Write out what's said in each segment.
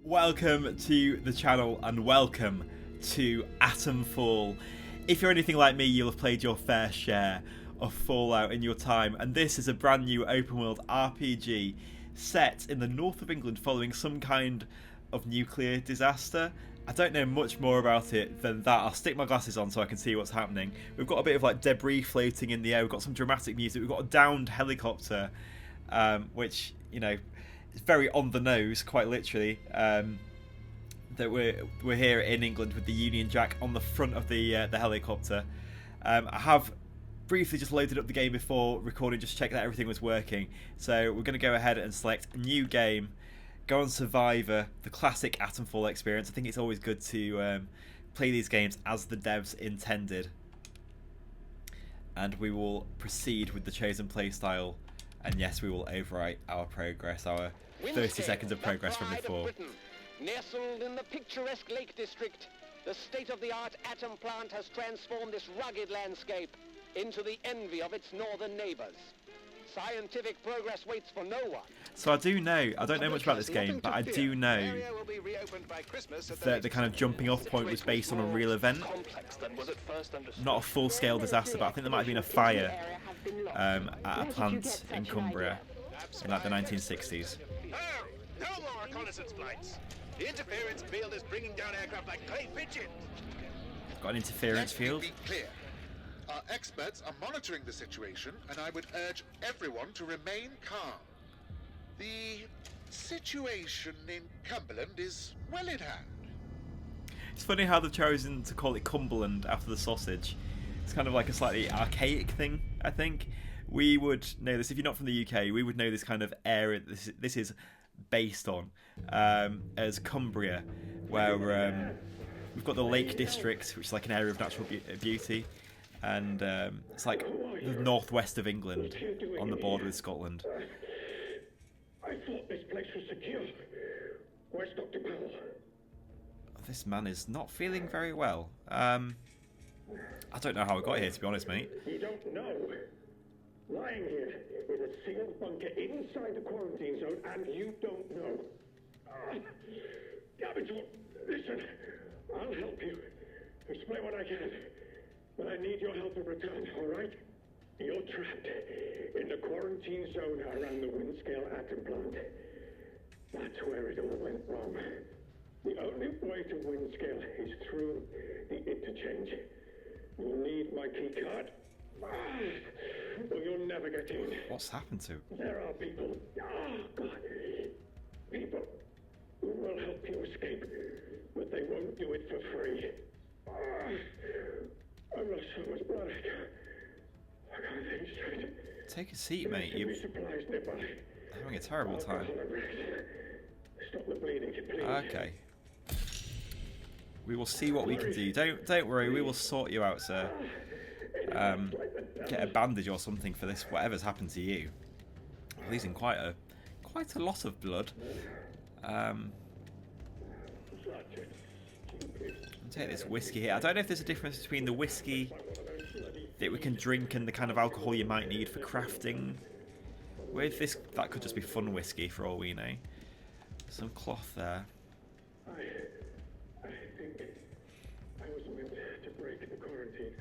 Welcome to the channel and welcome to Atomfall. If you're anything like me, you'll have played your fair share of Fallout in your time, and this is a brand new open world RPG set in the north of England following some kind of nuclear disaster. I don't know much more about it than that. I'll stick my glasses on so I can see what's happening. We've got a bit of like debris floating in the air, we've got some dramatic music, we've got a downed helicopter, which, you know, it's very on the nose, quite literally, that we're here in England with the Union Jack on the front of the helicopter. I have briefly just loaded up the game before recording, just check that everything was working. So we're going to go ahead and select a new game, go on Survivor, the classic Atomfall experience. I think it's always good to play these games as the devs intended. And we will proceed with the chosen playstyle. And yes, we will overwrite our progress, our 30 seconds of progress from before. Nestled in the picturesque Lake District, the state-of-the-art atom plant has transformed this rugged landscape into the envy of its northern neighbours. Scientific progress waits for no one. So I don't know much about this game, but I do know that the kind of jumping off point was based on a real event. Not a full-scale disaster, but I think there might have been a fire at a plant in Cumbria in like the 1960s. No more reconnaissance flights. The interference field is bringing down aircraft like clay pigeons. Got an interference field. Let me be clear. Our experts are monitoring the situation, and I would urge everyone to remain calm. The situation in Cumberland is well in hand. It's funny how they've chosen to call it Cumberland after the sausage. It's kind of like a slightly archaic thing, I think. We would know this, if you're not from the UK, we would know this kind of area this is based on as Cumbria, where we've got the Lake District, which is like an area of natural beauty, and it's like the northwest of England on the border with Scotland. I thought this place was secure. Where's Dr. Powell? This man is not feeling very well. I don't know how I got here, to be honest, mate. You don't know. Lying here is a sealed bunker inside the quarantine zone, and you don't know. Gabbitor, listen. I'll help you. Explain what I can. But I need your help in return, all right? You're trapped in the quarantine zone around the Windscale atom plant. That's where it all went wrong. The only way to Windscale is through the interchange. You'll need my key card. Or you'll never get in. What's happened to? There are people. Oh, God. People who will help you escape, but they won't do it for free. I've lost so much blood. I can't think straight. Take a seat, mate. You're supplies nearby. having a terrible time. Stop the bleeding, please. Okay. We will see what we can do. Don't worry. We will sort you out, sir. Get a bandage or something for this. Whatever's happened to you. Losing quite a lot of blood. Take this whiskey here. I don't know if there's a difference between the whiskey that we can drink and the kind of alcohol you might need for crafting. With this, that could just be fun whiskey for all we know. Some cloth there. I think I was meant to break the quarantine.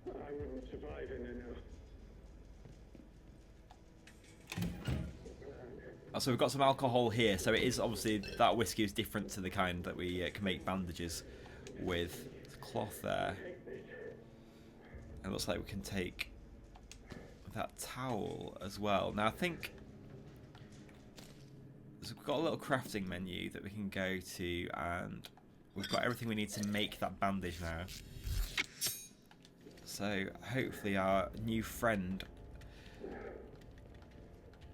I wouldn't survive in there now. So we've got some alcohol here. So it is obviously that whiskey is different to the kind that we can make bandages with. There's cloth there. It looks like we can take that towel as well. Now I think we've got a little crafting menu that we can go to, and we've got everything we need to make that bandage now. So hopefully our new friend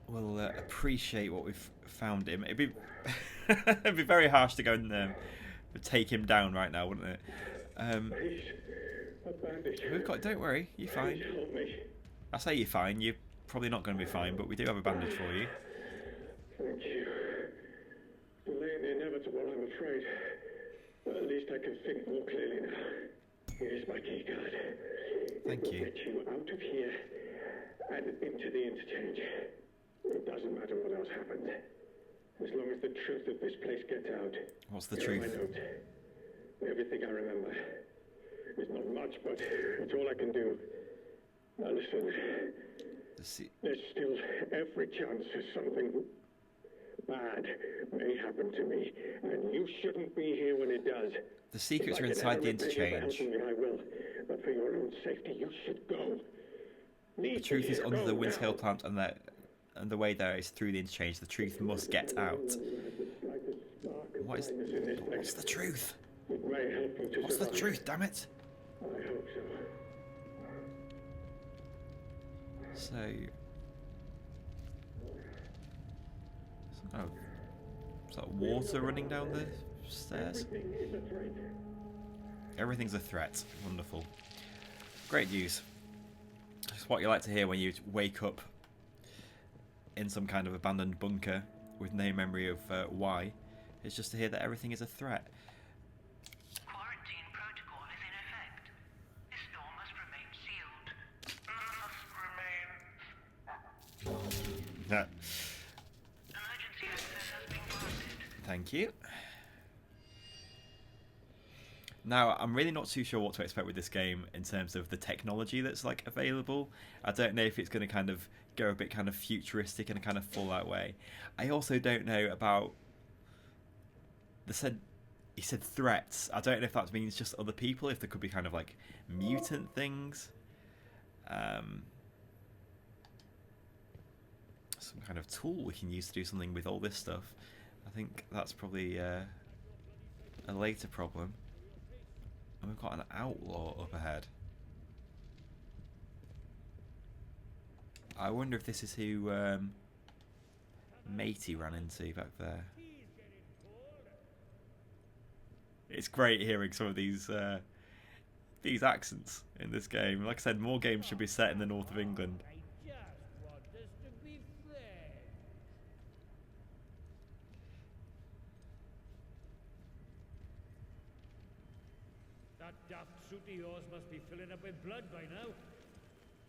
will appreciate what we've found him. It'd be it'd be very harsh to go and take him down right now, wouldn't it? We've got. Don't worry, you're fine. I say you're fine. You're probably not going to be fine, but we do have a bandage for you. Thank you. Delaying the inevitable, I'm afraid. But at least I can think more clearly now. Here's my key card. Thank you. Get you out of here and into the interchange. It doesn't matter what else happens. As long as the truth of this place gets out. What's the Here are truth? my notes. Everything I remember. It's not much, but it's all I can do. Now listen. There's still every chance something bad may happen to me, and you shouldn't be here when it does. The secrets are inside the interchange. I will, but for your own safety, you should go. The truth is under the Windscale plant, and the way there is through the interchange. The truth must get out. What's the truth? What's the truth, damn it? I hope so. So... Oh. Is that water running down the stairs? Everything's a threat. Wonderful. Great news. It's what you like to hear when you wake up in some kind of abandoned bunker with no memory of why. It's just to hear that everything is a threat. Quarantine protocol is in effect. This door must remain sealed. Emergency access has been granted. Thank you. Now, I'm really not too sure what to expect with this game in terms of the technology that's like available. I don't know if it's going to kind of go a bit kind of futuristic in a kind of Fallout way. I also don't know about he said threats. I don't know if that means just other people, if there could be kind of like mutant things. Some kind of tool we can use to do something with all this stuff. I think that's probably a later problem. And we've got an outlaw up ahead. I wonder if this is who Matey ran into back there. It's great hearing some of these accents in this game. Like I said, more games should be set in the north of England. That daft suit of yours must be filling up with blood by now.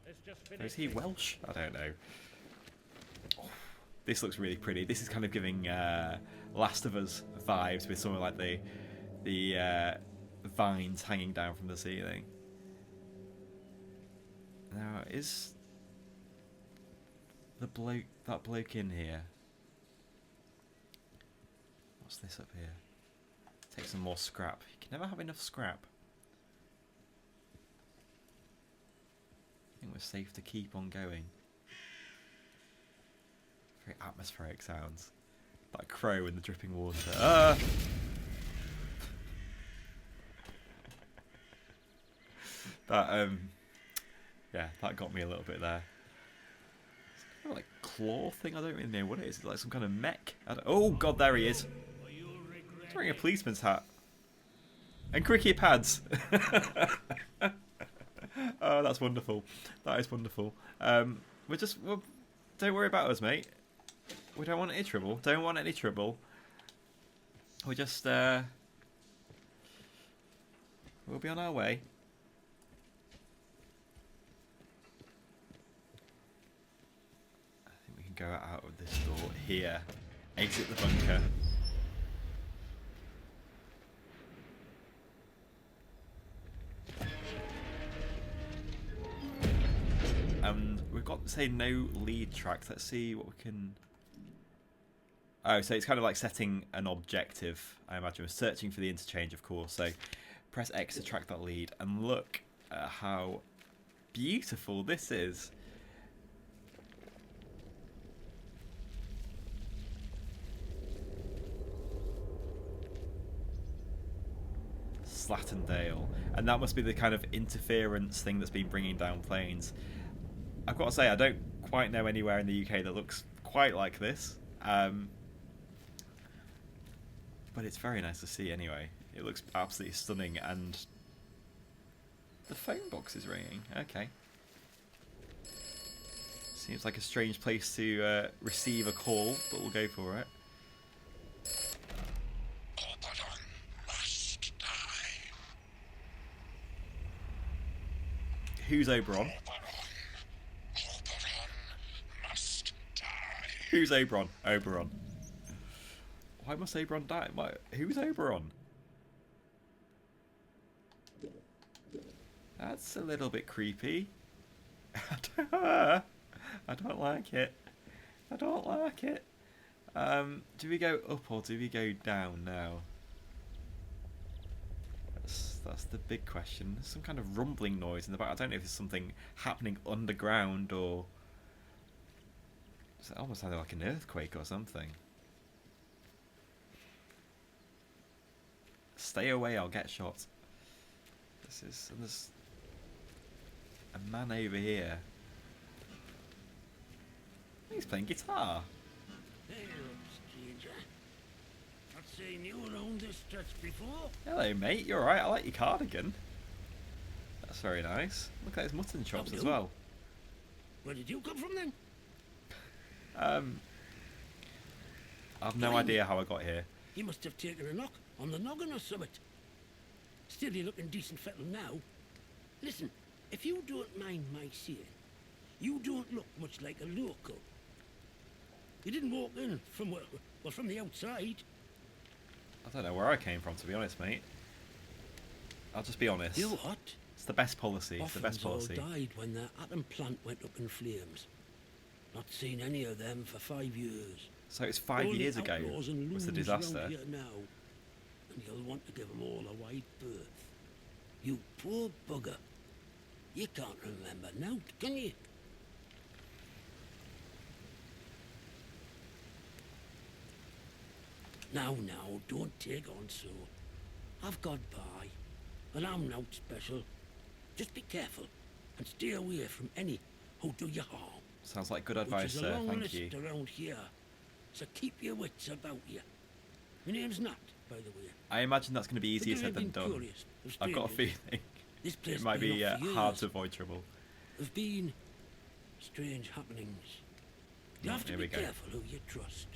Let's just finish. Is he Welsh? I don't know. Oh, this looks really pretty. This is kind of giving Last of Us vibes with something like the vines hanging down from the ceiling. Now, is that bloke in here? What's this up here? Take some more scrap. You can never have enough scrap. I think we're safe to keep on going. Very atmospheric sounds. That crow in the dripping water. Yeah, that got me a little bit there. It's kind of like claw thing. I don't really know what it is. It's like some kind of mech. Oh god, there he is. He's wearing a policeman's hat and cricket pads. Oh, that's wonderful. That is wonderful. Don't worry about us, mate. We don't want any trouble. Don't want any trouble. We just we'll be on our way. I think we can go out of this door here. Exit the bunker. And we've got, say, no lead tracks. Let's see what we can... Oh, so it's kind of like setting an objective, I imagine. We're searching for the interchange, of course. So press X to track that lead. And look at how beautiful this is. Slattendale. And that must be the kind of interference thing that's been bringing down planes. I've got to say, I don't quite know anywhere in the UK that looks quite like this. But it's very nice to see anyway. It looks absolutely stunning, and the phone box is ringing. Okay. Seems like a strange place to receive a call, but we'll go for it. Oberon must die. Who's Oberon? Oberon must die. Who's Oberon? Oberon. Why must Oberon die? Why, who's Oberon? That's a little bit creepy. I don't like it. I don't like it. Do we go up or do we go down now? That's the big question. There's some kind of rumbling noise in the back. I don't know if there's something happening underground or... It almost sounded like an earthquake or something. Stay away, I'll get shot. There's a man over here. He's playing guitar. Hey, stranger. Not seen you around this stretch before. Hello, mate. You alright? I like your cardigan. That's very nice. Look at his mutton chops as well. Where did you come from then? I've no idea how I got here. He must have taken a knock on the noggin or something. Still, you're looking decent fettle now. Listen, if you don't mind my saying, you don't look much like a local. You didn't walk in from well, from the outside. I don't know where I came from, to be honest, mate. I'll just be honest. You what? It's the best policy. It's the best Orphans policy. all died when their atom plant went up in flames. Not seen any of them for 5 years. So it's 5 Only years ago outlaws and was the loons round disaster. here now, and you'll want to give them all a wide berth. You poor bugger. You can't remember now, can you? Now, don't take on so. I've got by, and I'm not special. Just be careful, and stay away from any who do you harm. Sounds like good Which advice, is a sir. long Thank list you. around here, so keep your wits about you. My name's Nat, by the way. I imagine that's going to be easier But said than I've been done. curious of I've got a strangers. feeling This place it might been be up for hard years. to avoid trouble. There've been strange happenings. You Oh, have to here be we go. careful who you trust.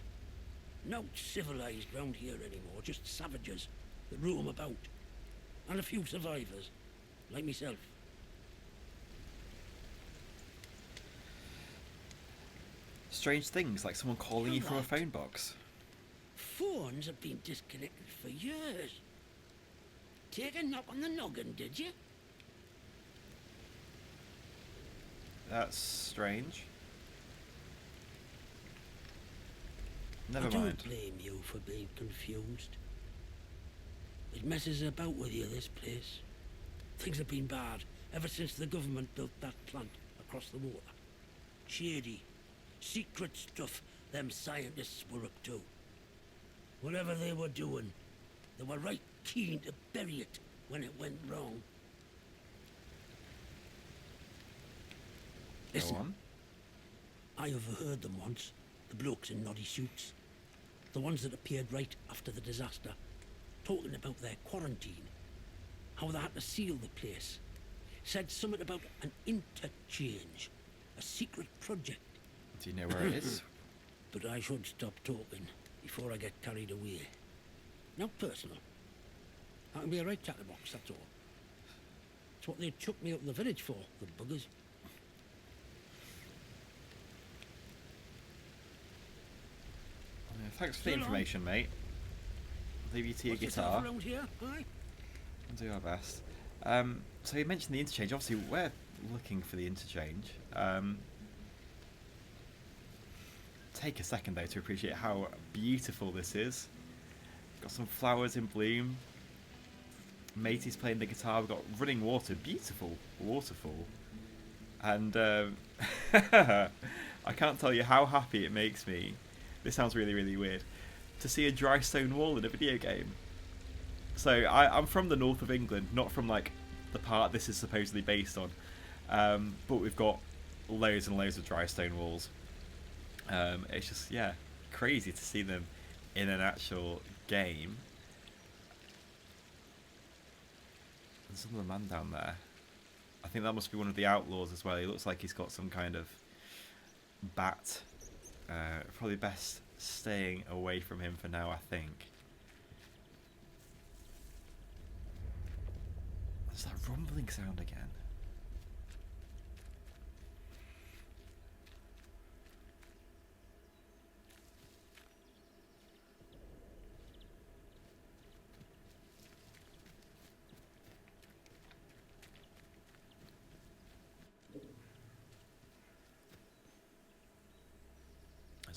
Not civilized round here anymore, just savages that roam about. And a few survivors, like myself. Strange things, like someone calling you You're from a right. phone box. Phones have been disconnected for years. Take a knock on the noggin, did you? That's strange. Never I don't mind. blame you for being confused. It messes about with you, this place. Things have been bad ever since the government built that plant across the water. Shady, secret stuff them scientists were up to. Whatever they were doing, they were right keen to bury it when it went wrong. Go Listen, on. I overheard them once, the blokes in noddy suits. The ones that appeared right after the disaster, talking about their quarantine. How they had to seal the place. Said something about an interchange, a secret project. Do you know where it is? But I should stop talking before I get carried away. Not personal. I can be a right chatterbox, that's all. It's what they chucked me up the village for, the buggers. Thanks for the So long. information, mate. I'll leave you to your What's yourself guitar. around here, aye? We'll do our best. So you mentioned the interchange. Obviously, we're looking for the interchange. Take a second, though, to appreciate how beautiful this is. Got some flowers in bloom. Matey's playing the guitar. We've got running water. Beautiful waterfall. And I can't tell you how happy it makes me. This sounds really, really weird. To see a dry stone wall in a video game. So I'm from the north of England, not from like the part this is supposedly based on. But we've got loads and loads of dry stone walls. It's just, yeah, crazy to see them in an actual game. There's another man down there. I think that must be one of the outlaws as well. He looks like he's got some kind of bat. Probably best staying away from him for now, I think. There's that rumbling sound again.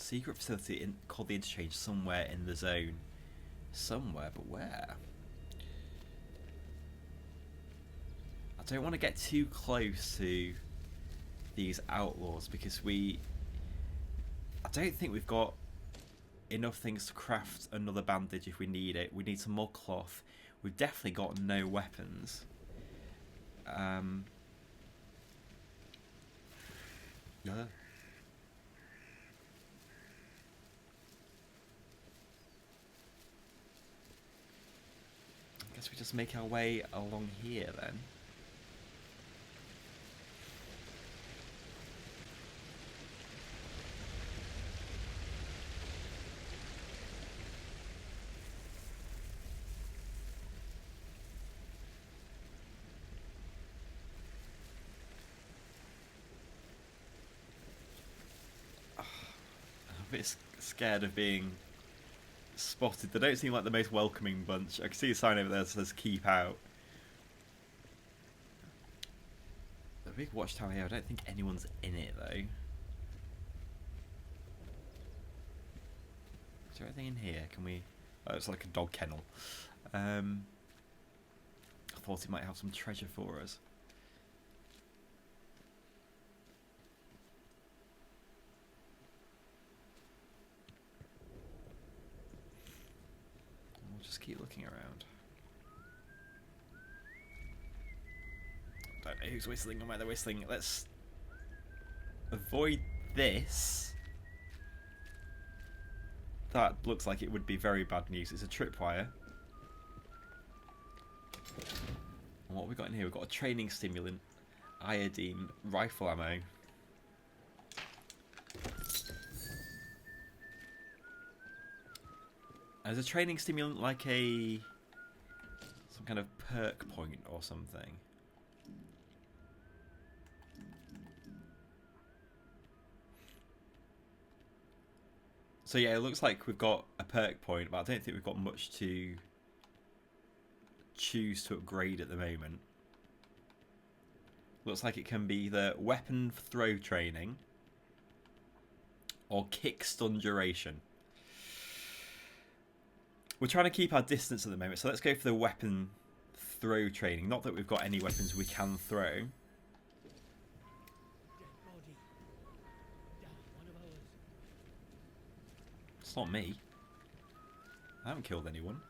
secret facility called the Interchange somewhere in the zone. Somewhere, but where? I don't want to get too close to these outlaws because I don't think we've got enough things to craft another bandage if we need it. We need some more cloth. We've definitely got no weapons. Yeah. I guess we just make our way along here then. A bit scared of being spotted. They don't seem like the most welcoming bunch. I can see a sign over there that says keep out. The big watchtower here, I don't think anyone's in it though. Is there anything in here? Can we... Oh, it's like a dog kennel. I thought it might have some treasure for us. We'll just keep looking around. Don't know who's whistling or where they're whistling. Let's avoid this. That looks like it would be very bad news. It's a tripwire. And what have we got in here? We've got a training stimulant, iodine, rifle ammo. Is a training stimulant like some kind of perk point or something? So yeah, it looks like we've got a perk point, but I don't think we've got much to choose to upgrade at the moment. Looks like it can be either weapon throw training or kick stun duration. We're trying to keep our distance at the moment, so let's go for the weapon throw training. Not that we've got any weapons we can throw. It's not me. I haven't killed anyone.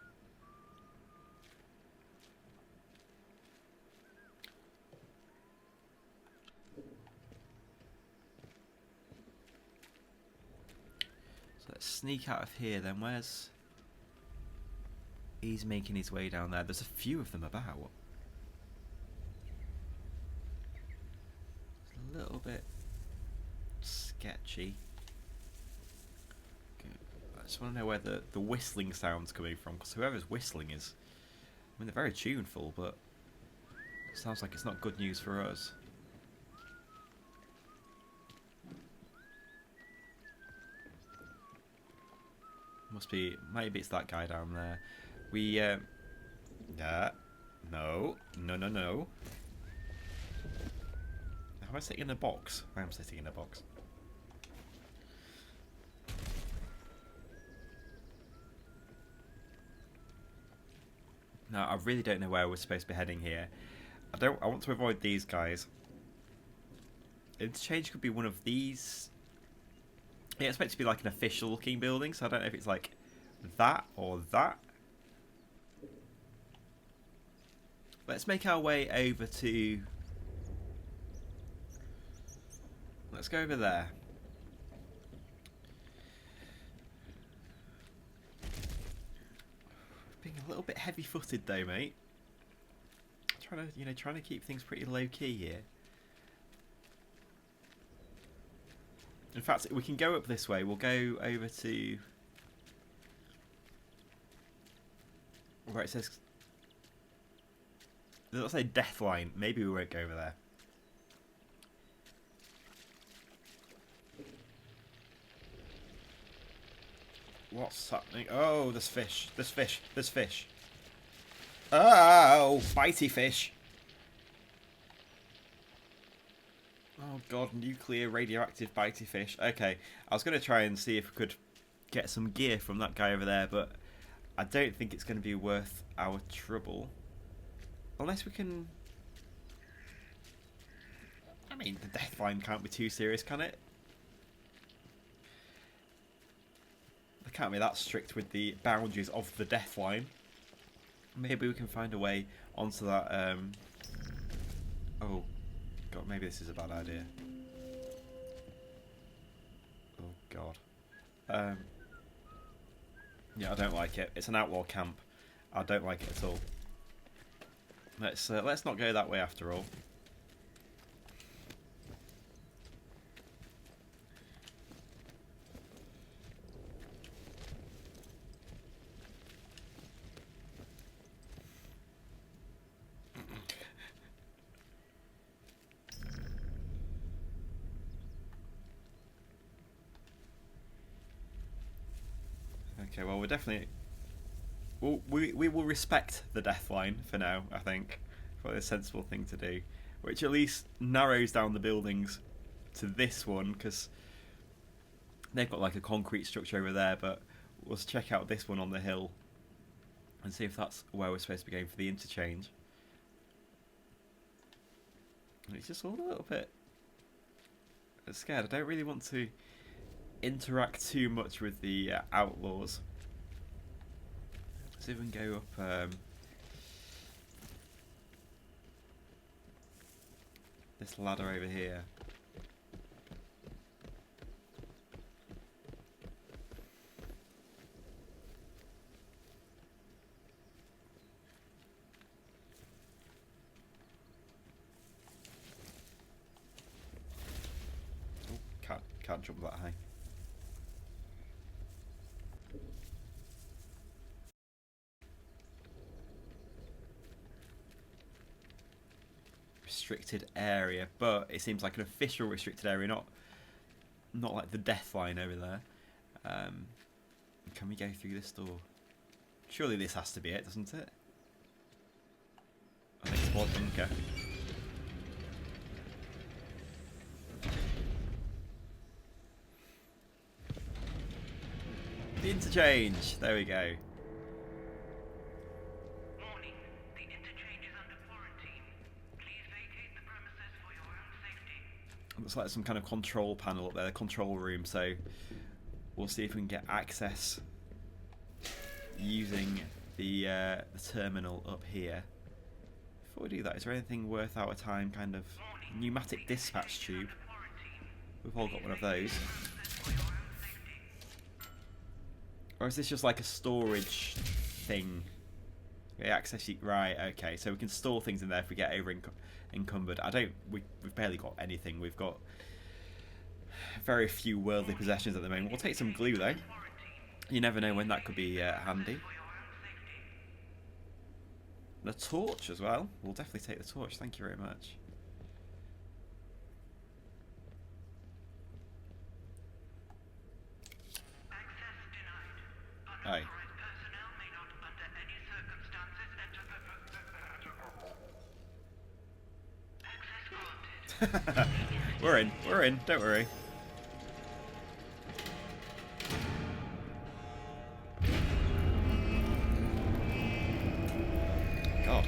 So let's sneak out of here then. Where's... He's making his way down there. There's a few of them about. It's a little bit sketchy. Okay. I just want to know where the whistling sound's coming from, because whoever's whistling is... I mean, they're very tuneful, but it sounds like it's not good news for us. Must be... Maybe it's that guy down there. We, no. No. Am I sitting in a box? I am sitting in a box. No, I really don't know where we're supposed to be heading here. I want to avoid these guys. Interchange could be one of these. Yeah, it's meant to be like an official looking building, so I don't know if it's like that or that. Let's make our way over to... Let's go over there. Being a little bit heavy-footed though, mate. Trying to keep things pretty low-key here. In fact, we can go up this way. We'll go over to where it says... Let's say death line. Maybe we won't go over there. What's happening? Oh, there's fish. There's fish. There's fish. Oh, bitey fish. Oh god, nuclear radioactive bitey fish. Okay, I was going to try and see if we could get some gear from that guy over there, but I don't think it's going to be worth our trouble. Unless we can... I mean, the death line can't be too serious, can it? They can't be that strict with the boundaries of the death line. Maybe we can find a way onto that... Oh, God, maybe this is a bad idea. Oh, God. Yeah, I don't like it. It's an outlaw camp. I don't like it at all. Let's not go that way after all. Okay, well, we're definitely... we will respect the death line for now, I think. Probably a sensible thing to do. Which at least narrows down the buildings to this one, because they've got like a concrete structure over there, but we'll check out this one on the hill and see if that's where we're supposed to be going for the interchange. It's just all a little bit scared. I don't really want to interact too much with the outlaws. Let's even go up this ladder over here. Oh, can't jump that high. Restricted area, but it seems like an official restricted area, not like the death line over there. Can we go through this door? Surely this has to be it, doesn't it? I think squad bunker. The interchange. There we go. Looks like some kind of control panel up there, the control room, so we'll see if we can get access using the terminal up here. Before we do that, is there anything worth our time, kind of pneumatic dispatch tube? We've all got one of those. Or is this just like a storage thing? Okay, access, right, okay, so we can store things in there if we get over encumbered. We've barely got anything. We've got very few worldly possessions at the moment. We'll take some glue though. You never know when that could be handy. And a torch as well. We'll definitely take the torch, thank you very much. Aye. We're in, don't worry. God.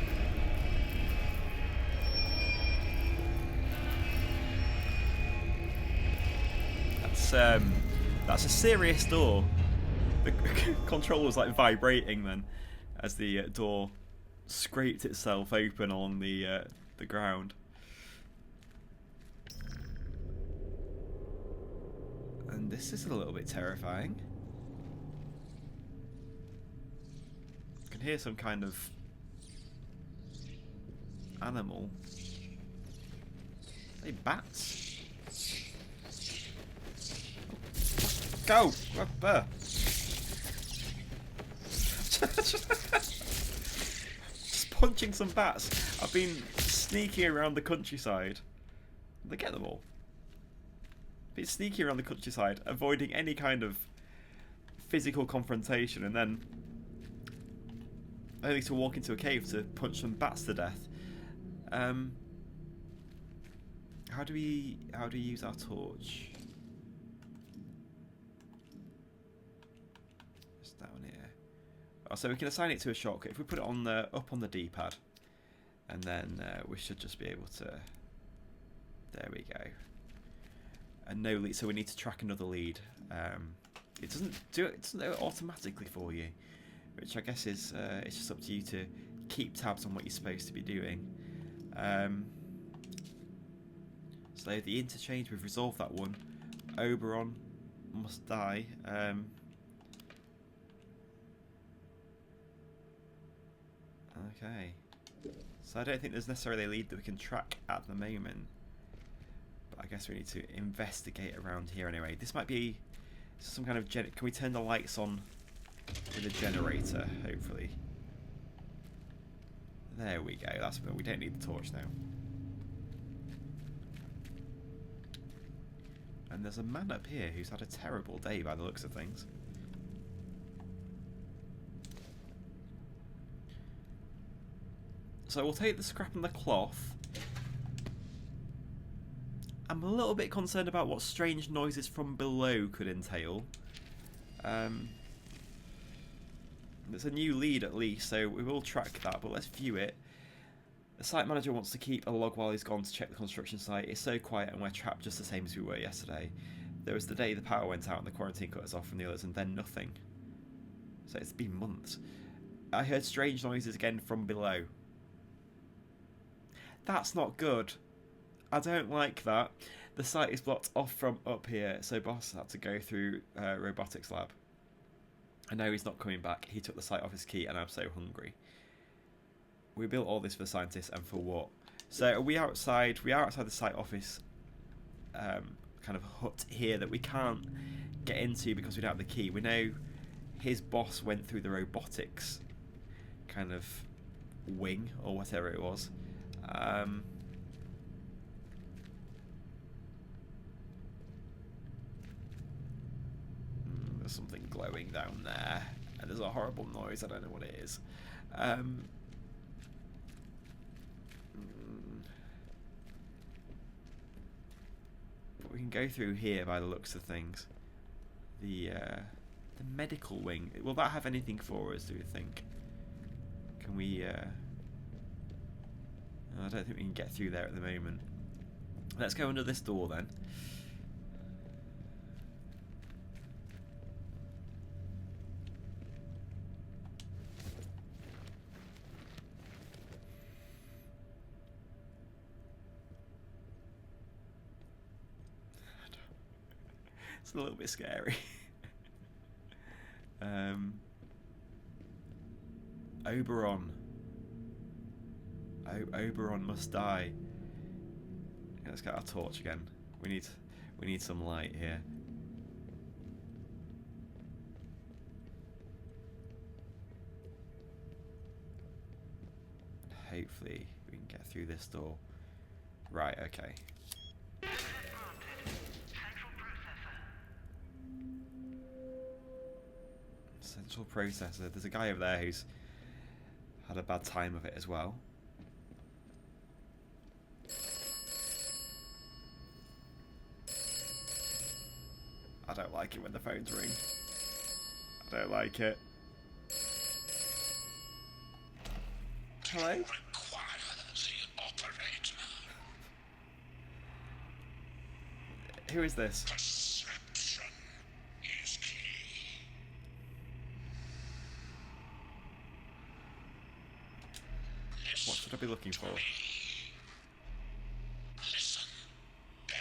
That's a serious door. The control was like vibrating then as the door scraped itself open along the ground. And this is a little bit terrifying. I can hear some kind of animal. Are they bats? Go! Up there! Just punching some bats. I've been sneaking around the countryside. Did they get them all? Been sneaky around the countryside, avoiding any kind of physical confrontation, and then only to walk into a cave to punch some bats to death. How do we use our torch? Just down here. Oh, so we can assign it to a shortcut. If we put it on the up on the D-pad, and then we should just be able to. There we go. And no lead, so we need to track another lead. It doesn't do it. It doesn't do it automatically for you, which I guess is it's just up to you to keep tabs on what you're supposed to be doing. So the interchange, we've resolved that one. Oberon must die. Okay. So I don't think there's necessarily a lead that we can track at the moment. But I guess we need to investigate around here anyway. This might be some kind of can we turn the lights on with a generator, hopefully? There we go. That's we don't need the torch now. And there's a man up here who's had a terrible day by the looks of things. So we'll take the scrap and the cloth. I'm a little bit concerned about what strange noises from below could entail. There's a new lead at least, so we will track that, but let's view it. The site manager wants to keep a log while he's gone to check the construction site. It's so quiet and we're trapped just the same as we were yesterday. There was the day the power went out and the quarantine cut us off from the others, and then nothing. So it's been months. I heard strange noises again from below. That's not good. I don't like that. The site is blocked off from up here, so boss had to go through robotics lab. I know he's not coming back. He took the site off his key and I'm so hungry. We built all this for the scientists and for what? So are we outside? We are outside the site office kind of hut here that we can't get into because we don't have the key. We know his boss went through the robotics kind of wing or whatever it was. There's something glowing down there and there's a horrible noise. I don't know what it is. But we can go through here by the looks of things. The medical wing. Will that have anything for us, do you think? Can we I don't think we can get through there at the moment. Let's go under this door then. It's a little bit scary. Oberon. Oberon must die. Let's get our torch again. We need some light here. Hopefully we can get through this door. Right, okay. Central processor. There's a guy over there who's had a bad time of it as well. I don't like it when the phones ring. I don't like it. Hello? Who is this? Perception is key. What should I be looking for? Listen.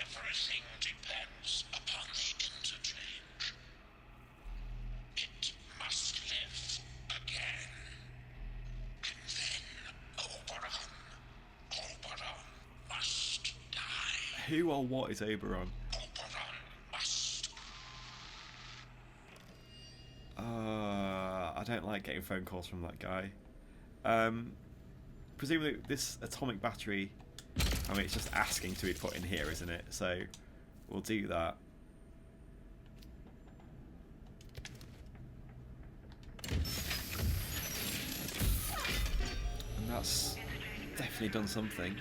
Everything depends upon the interchange. It must live again. And then Oberon must die. Who or what is Oberon? I don't like getting phone calls from that guy. Presumably this atomic battery, I mean, it's just asking to be put in here, isn't it? So we'll do that. And that's definitely done something.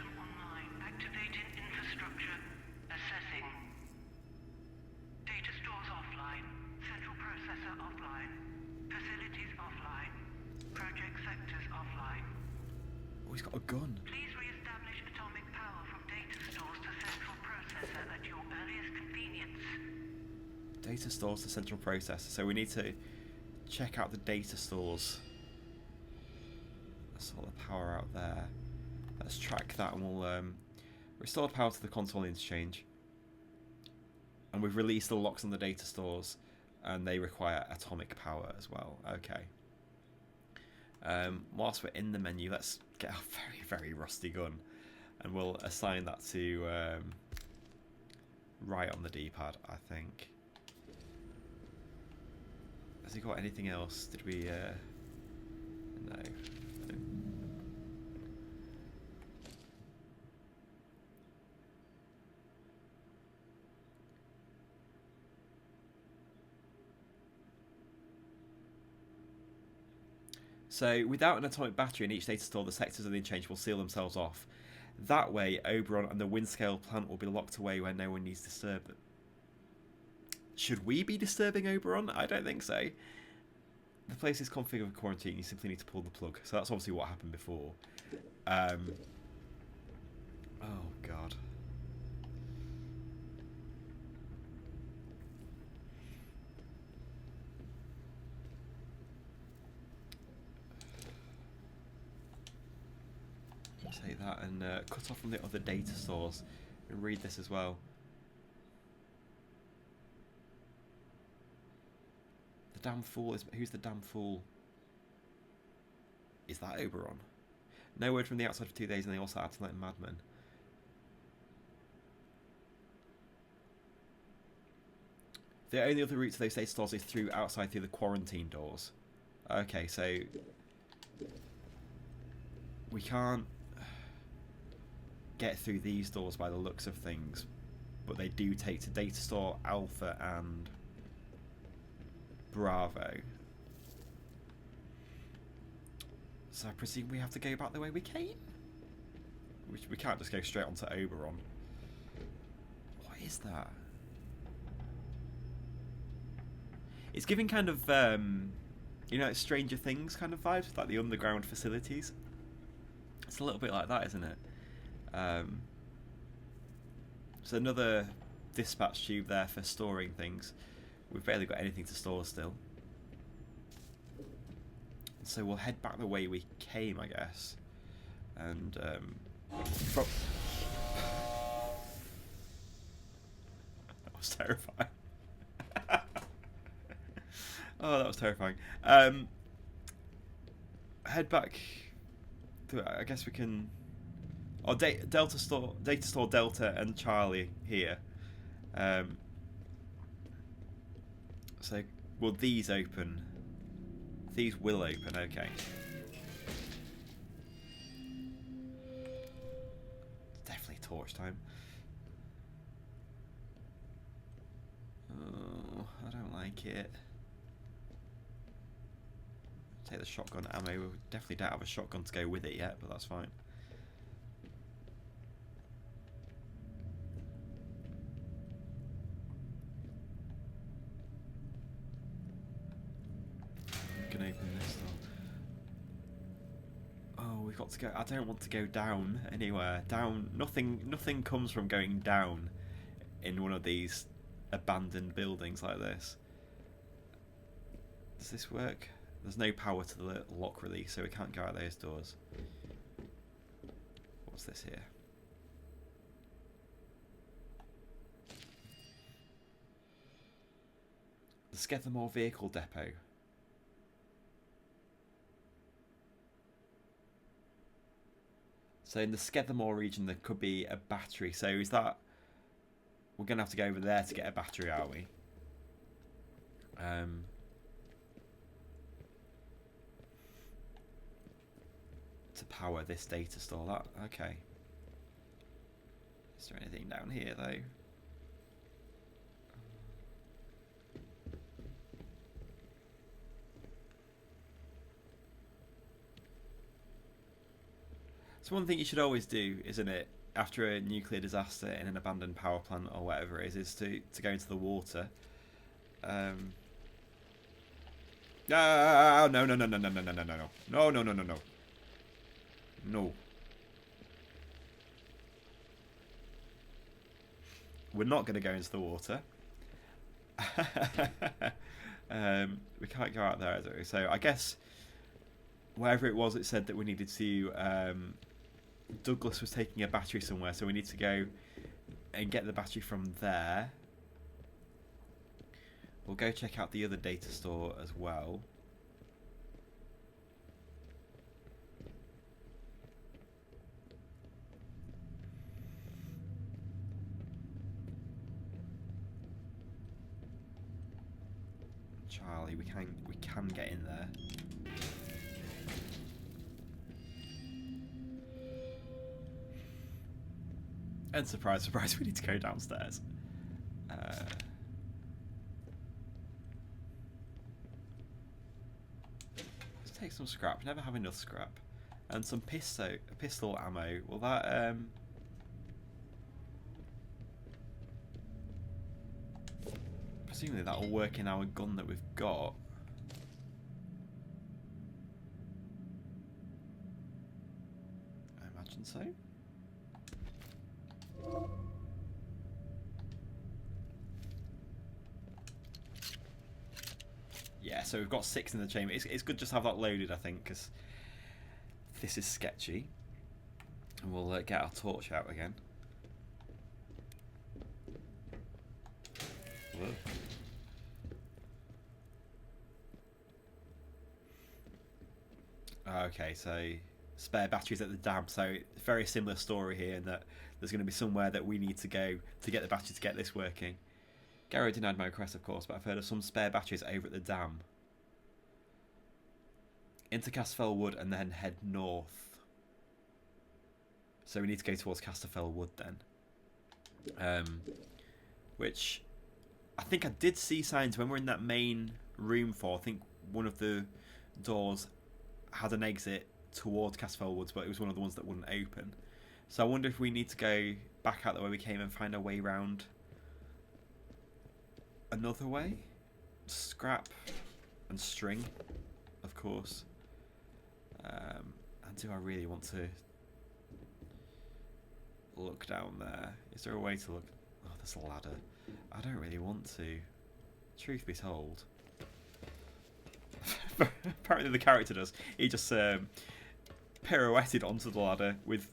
he's got a gun. Please re-establish atomic power from data stores to central processor at your earliest convenience. Data stores to central processor. So we need to check out the data stores. Let's sort the power out there. Let's track that and we'll restore power to the console interchange. And we've released the locks on the data stores and they require atomic power as well. Okay. Whilst we're in the menu, let's get our very, very rusty gun. And we'll assign that to right on the D-pad, I think. Has he got anything else? Did we... no. So, without an atomic battery in each data store, the sectors of the interchange will seal themselves off. That way, Oberon and the Windscale plant will be locked away where no one needs to disturb them. Should we be disturbing Oberon? I don't think so. The place is configured for quarantine. You simply need to pull the plug. So that's obviously what happened before. Oh, God. Take that and cut off from the other data stores and read this as well. The damn fool is... Who's the damn fool? Is that Oberon? No word from the outside for 2 days and they also acting like madmen. The only other route to those data stores is through the quarantine doors. Okay, so... we can't get through these doors by the looks of things, but they do take to data store Alpha and Bravo. So I presume we have to go back the way we came? We can't just go straight onto Oberon. What is that? It's giving kind of, you know, Stranger Things kind of vibes, like the underground facilities. It's a little bit like that, isn't it? So another dispatch tube there for storing things. We've barely got anything to store still. So we'll head back the way we came, I guess. And, that was terrifying. Oh, that was terrifying. Head back to, I guess we can... Oh, data store Delta and Charlie here. So, will these open? These will open, okay. Definitely torch time. Oh, I don't like it. Take the shotgun ammo. We definitely don't have a shotgun to go with it yet, but that's fine. Can open this door. Oh, we've got to go. I don't want to go down anywhere. Down. Nothing comes from going down in one of these abandoned buildings like this. Does this work? There's no power to the lock release, so we can't go out those doors. What's this here? The Skethamore Vehicle Depot. So in the Skethamore region there could be a battery. So is that... We're going to have to go over there to get a battery, are we? To power this data store. That okay. Is there anything down here though? So one thing you should always do, isn't it, after a nuclear disaster in an abandoned power plant or whatever it is to go into the water. No, no, no, no, no, no, no, no, no, no, no, no, no, no, no. No. we're not going to go into the water. We can't go out there, so I guess wherever it was, it said that we needed to. Douglas was taking a battery somewhere, so we need to go and get the battery from there. We'll go check out the other data store as well. Charlie, we can get in there. And surprise, surprise, we need to go downstairs. Let's take some scrap. Never have enough scrap. And some pistol ammo. Will that presumably that'll work in our gun that we've got. I imagine so. Yeah, so we've got 6 in the chamber. It's good just to have that loaded, I think, because this is sketchy. And we'll get our torch out again. Whoa. Okay, so spare batteries at the dam. So very similar story here in that there's going to be somewhere that we need to go to get the battery to get this working. Gary denied my request, of course, but I've heard of some spare batteries over at the dam. Into Casterfell Wood and then head north. So we need to go towards Casterfell Wood then. Which I think I did see signs when we're in that main room for. I think one of the doors had an exit towards Casterfell Woods, but it was one of the ones that wouldn't open. So I wonder if we need to go back out the way we came and find our way round another way. Scrap and string, of course. And do I really want to look down there? Is there a way to look? Oh, there's a ladder. I don't really want to. Truth be told. Apparently the character does. He just pirouetted onto the ladder with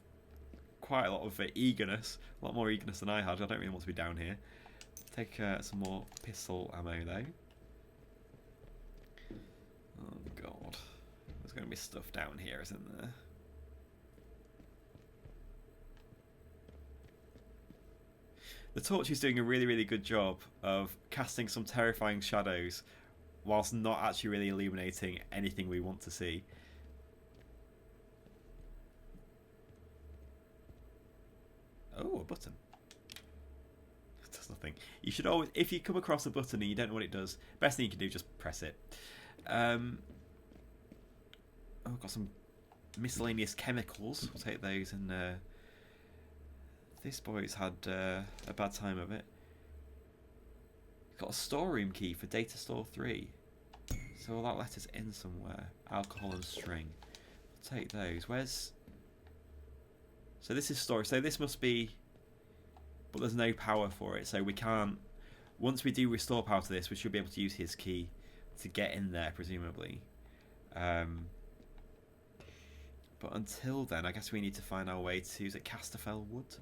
quite a lot of eagerness. A lot more eagerness than I had. I don't really want to be down here. Take some more pistol ammo though. Oh god. There's going to be stuff down here, isn't there? The torch is doing a really, really good job of casting some terrifying shadows whilst not actually really illuminating anything we want to see. Oh, a button. It does nothing. You should always, if you come across a button and you don't know what it does, best thing you can do is just press it. Oh, I've got some miscellaneous chemicals. We'll take those and this boy's had a bad time of it. Got a storeroom key for data store 3. So will that let us in somewhere? Alcohol and string. We'll take those. Where's... So this is storage. So this must be... But there's no power for it. So we can't... Once we do restore power to this, we should be able to use his key to get in there, presumably. But until then, I guess we need to find our way to... Is it Casterfell Wood?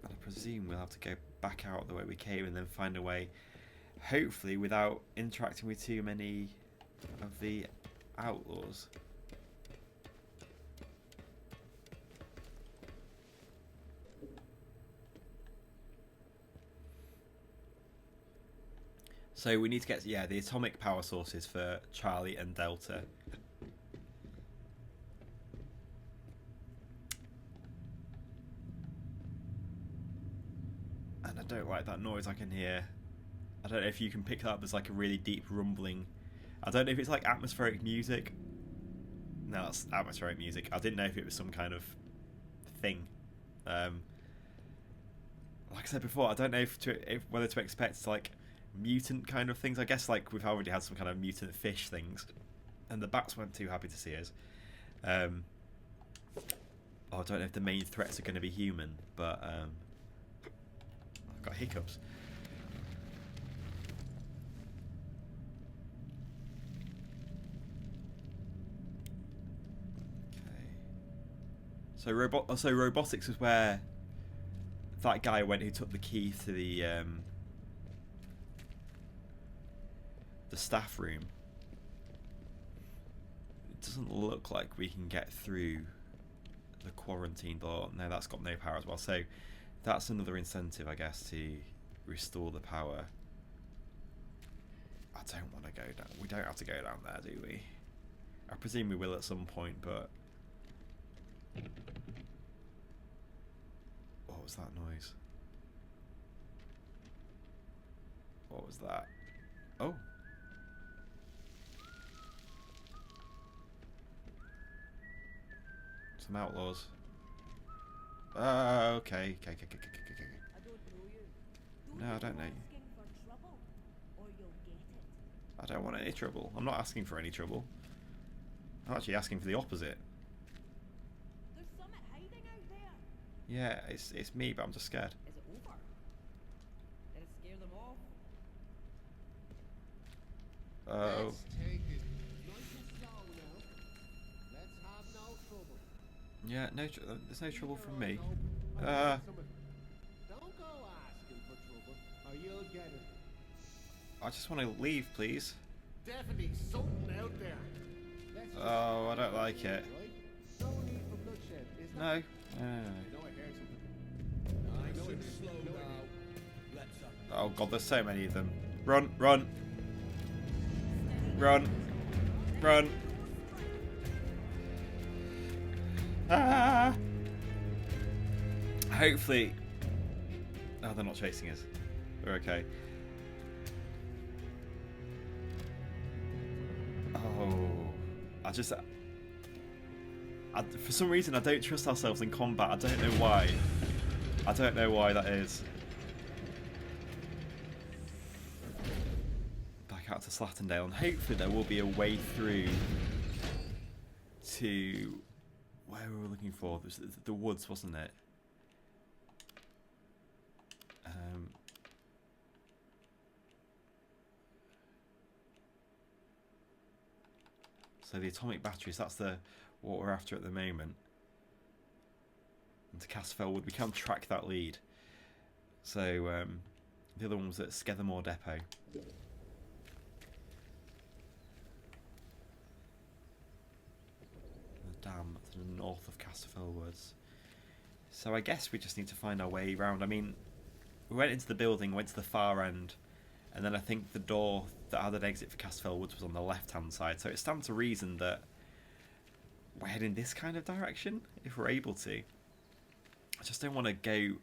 And I presume we'll have to go back out the way we came and then find a way, hopefully without interacting with too many of the outlaws. So we need to get, yeah, the atomic power sources for Charlie and Delta. And I don't like that noise I can hear. I don't know if you can pick that up as like a really deep rumbling. I don't know if it's like atmospheric music. No, that's atmospheric music. I didn't know if it was some kind of thing. Like I said before, I don't know if whether to expect like mutant kind of things. I guess like we've already had some kind of mutant fish things, and the bats weren't too happy to see us. Oh, I don't know if the main threats are going to be human, but I've got hiccups. Okay. So robotics is where that guy went who took the key to the staff room. It doesn't look like we can get through the quarantine door. No, that's got no power as well. So that's another incentive, I guess, to restore the power. I don't want to go down. We don't have to go down there, do we? I presume we will at some point, but... What was that noise? What was that? Oh. Some outlaws. Okay. No, I don't know you. I don't want any trouble. I'm not asking for any trouble. I'm actually asking for the opposite. There's something hiding out there. Yeah, it's me, but I'm just scared. Is it over? Did it scare them off? Oh. Let's take it nice and slow now. Let's have no trouble. Yeah, there's no trouble from me. Don't go asking for trouble, or you'll get it. I just want to leave, please. Definitely something out there. Let's just Oh, I don't like it. right? No need for bloodshed, is there? No. I know I heard something. Oh god, there's so many of them. Run, run. Run. Run. Ah! Hopefully... Oh, they're not chasing us. We're okay. Oh... for some reason, I don't trust ourselves in combat. I don't know why. I don't know why that is. Back out to Slattendale, and hopefully there will be a way through to where we were looking for. It was the woods, wasn't it? So the atomic batteries, that's what we're after at the moment. And to Casterfell Wood, we can't track that lead. So the other one was at Skethermore Depot. The dam to the north of Casterfell Woods. So I guess we just need to find our way around. I mean, we went into the building, went to the far end, and then I think the door that had an exit for Casterfell Woods was on the left-hand side. So it stands to reason that we're heading this kind of direction, if we're able to. I just don't want to go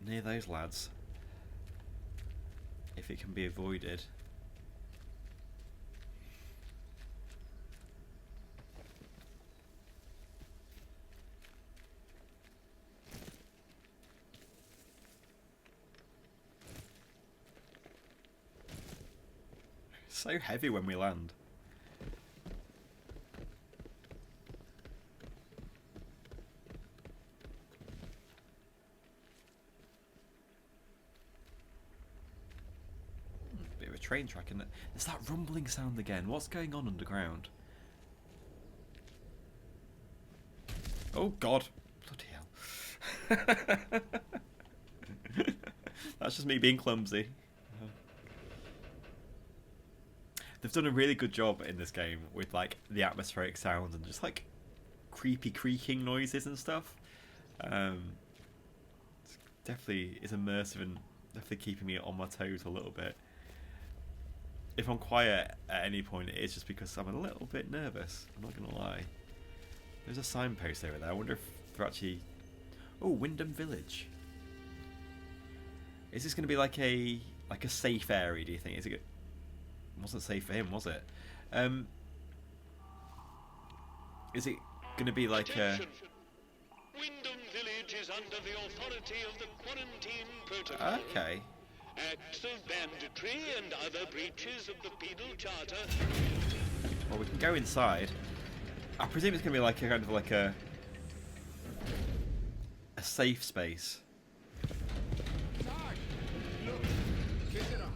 near those lads, if it can be avoided. So heavy when we land. Bit of a train track, isn't it? There's that rumbling sound again. What's going on underground? Oh god. Bloody hell. That's just me being clumsy. They've done a really good job in this game with like the atmospheric sounds and just like creepy creaking noises and stuff. It's definitely is immersive and definitely keeping me on my toes a little bit. If I'm quiet at any point, it is just because I'm a little bit nervous. I'm not gonna lie. There's a signpost over there. I wonder if they're actually... Oh, Wyndham Village. Is this going to be like a safe area? Do you think? Is it? It wasn't safe for him, was it? Is it going to be like a? Wyndham Village is under the authority of the quarantine protocol. Okay. Acts of banditry and other breaches of the penal charter. Well, we can go inside. I presume it's going to be like a kind of like a safe space.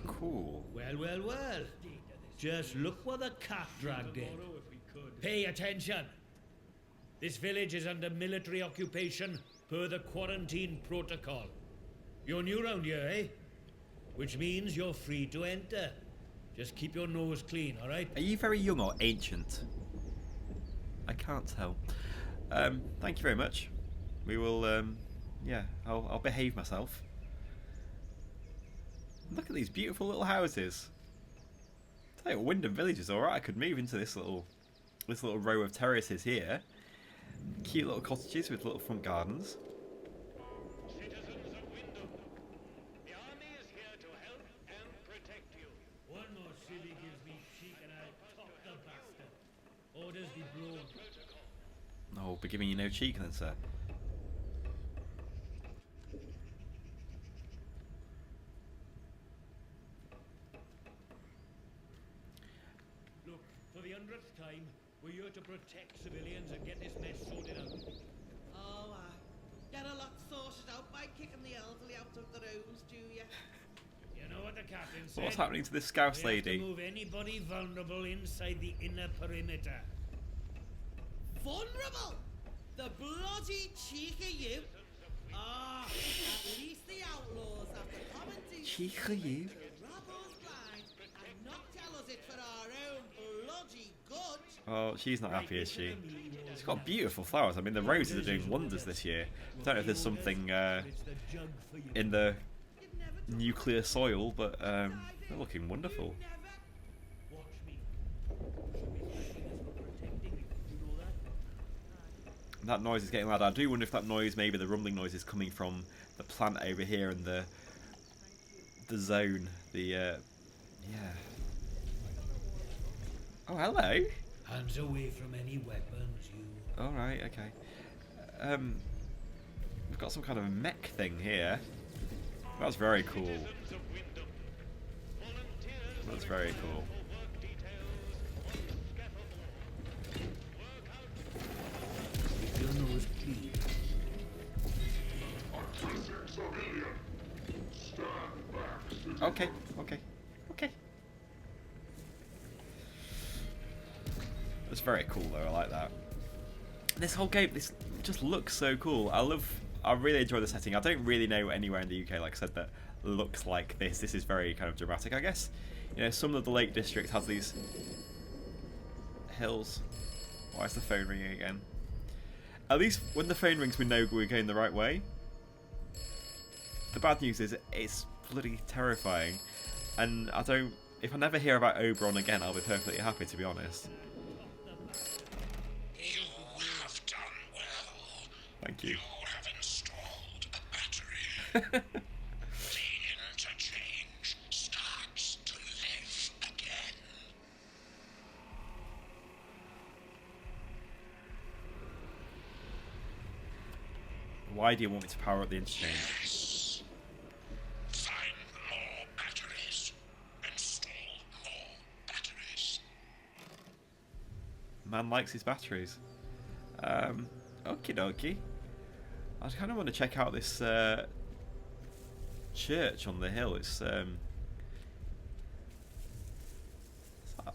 Cool. Well, well, well. Just look what the cat dragged in. Pay attention. This village is under military occupation per the quarantine protocol. You're new round here, eh? Which means you're free to enter. Just keep your nose clean, alright? Are you very young or ancient? I can't tell. Thank you very much. We will, yeah, I'll behave myself. Look at these beautiful little houses. I tell you what, Wyndham Village is alright. I could move into this little row of terraces here. Cute little cottages with little front gardens. Citizens of Wyndham, the army is here to help and protect you. One more silly gives me cheek and I'll top the bastard. Orders be blown. Oh, be giving you no cheek then, sir. Look, for the 100th time, we're here to protect civilians and get this mess sorted out. Oh, get a lot sorted out by kicking the elderly out of the rooms, do you? You know what the captain said? What's happening to this scouse We have to lady? move anybody vulnerable inside the inner perimeter. Vulnerable? The bloody cheek of you! Ah, at least the outlaws have the common decency Cheek of you? to rob us blind and not tell us it for our own bloody good. Oh, she's not happy, is she? She's got beautiful flowers. I mean, the roses are doing wonders this year. I don't know if there's something in the nuclear soil, but they're looking wonderful. Watch me. Should be thanking us for protecting you. You know that? That noise is getting louder. I do wonder if that noise, maybe the rumbling noise, is coming from the plant over here and the zone. The yeah. Oh, hello. Hands away from any weapons, you. All right, okay. We've got some kind of mech thing here. That's very cool. Citizens of Wyndham, volunteers That's are very required cool. for work details on the scaffold. Work out Keep your nose clean. Okay. That's very cool though, I like that. This whole game, this just looks so cool. I really enjoy the setting. I don't really know anywhere in the UK, like I said, that looks like this. This is very kind of dramatic, I guess. You know, some of the Lake District has these hills. Why is the phone ringing again? At least when the phone rings, we know we're going the right way. The bad news is it's bloody terrifying, and if I never hear about Oberon again, I'll be perfectly happy, to be honest. You have done well. Thank you. You have installed a battery. The interchange starts to live again. Why do you want me to power up the interchange? Yes. Find more batteries. Install more batteries. Man likes his batteries. Okie dokie. I kind of want to check out this church on the hill. It's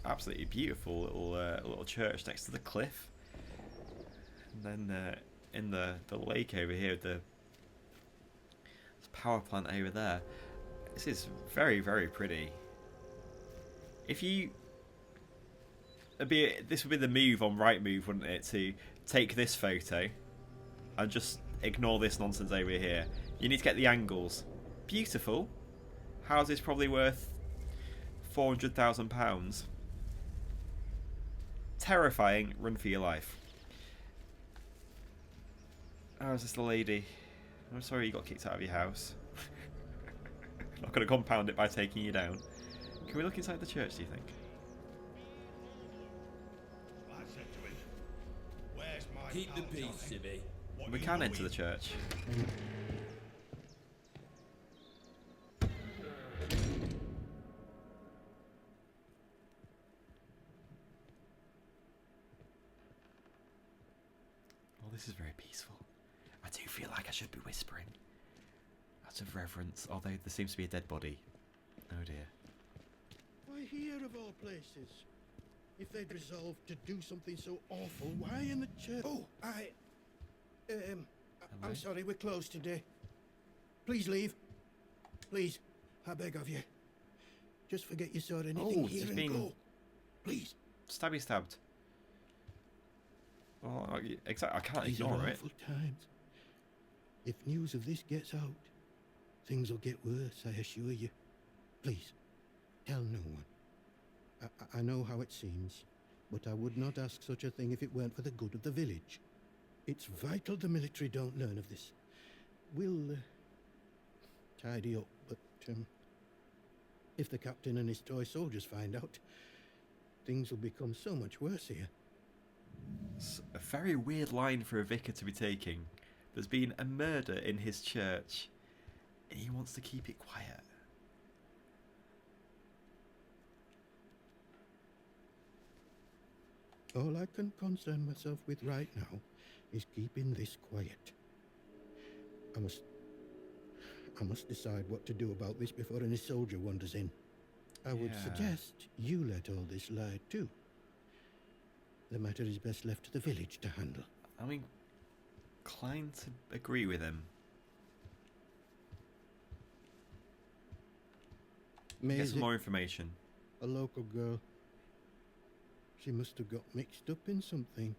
absolutely beautiful little church next to the cliff. And then in the lake over here, the power plant over there. This is very, very pretty. If you this would be the move on Rightmove, wouldn't it, to take this photo and just ignore this nonsense over here. You need to get the angles. Beautiful. House is probably worth £400,000. Terrifying. Run for your life. How's this the lady? I'm sorry you got kicked out of your house. Not going to compound it by taking you down. Can we look inside the church, do you think? I said to him, where's my Keep the peace, Sibby. We can enter the church. Oh, this is very peaceful. I do feel like I should be whispering. Out of reverence, although there seems to be a dead body. Oh dear. Why here of all places? If they'd resolved to do something so awful, why in the church? Oh, I'm sorry, we're closed today. Please leave. Please, I beg of you. Just forget you saw anything here and go. Please. Stabby stabbed. Well, exactly. I can't These ignore are it. awful times. If news of this gets out, things will get worse, I assure you. Please, tell no one. I know how it seems, but I would not ask such a thing if it weren't for the good of the village. It's vital the military don't learn of this. We'll tidy up, but if the captain and his toy soldiers find out, things will become so much worse here. It's a very weird line for a vicar to be taking. There's been a murder in his church, and he wants to keep it quiet. All I can concern myself with right now is keeping this quiet. I must decide what to do about this before any soldier wanders in. I would suggest you let all this lie too. The matter is best left to the village to handle. I'm inclined to agree with him. Get some more information. A local girl. She must have got mixed up in something.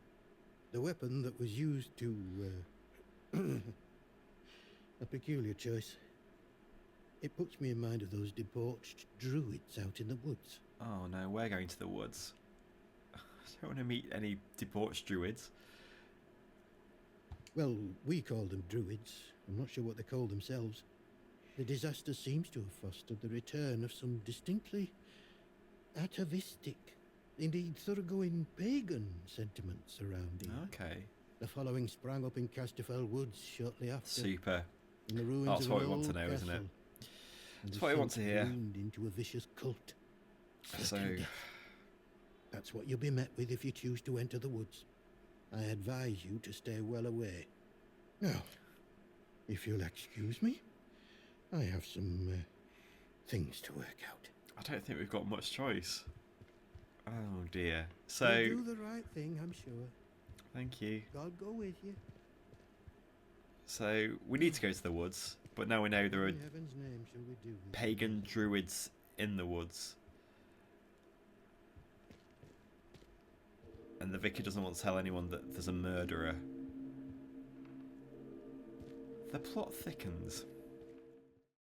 The weapon that was used to... a peculiar choice. It puts me in mind of those debauched druids out in the woods. Oh no, we're going to the woods. I don't want to meet any debauched druids. Well, we call them druids. I'm not sure what they call themselves. The disaster seems to have fostered the return of some distinctly atavistic, indeed thoroughgoing pagan sentiments around here. Okay. The following sprang up in Casterfell Woods shortly after. Super. In the ruins That's of what an we want to old know, isn't it? castle. That's what we want to hear. Bloomed into a vicious cult. So, Certain death. That's what you'll be met with if you choose to enter the woods. I advise you to stay well away. Now, if you'll excuse me, I have some things to work out. I don't think we've got much choice. Oh dear. So You'll do the right thing, I'm sure. Thank you. God go with you. So we need to go to the woods, but now we know there are In heaven's name shall we do this? pagan druids in the woods. And the vicar doesn't want to tell anyone that there's a murderer. The plot thickens.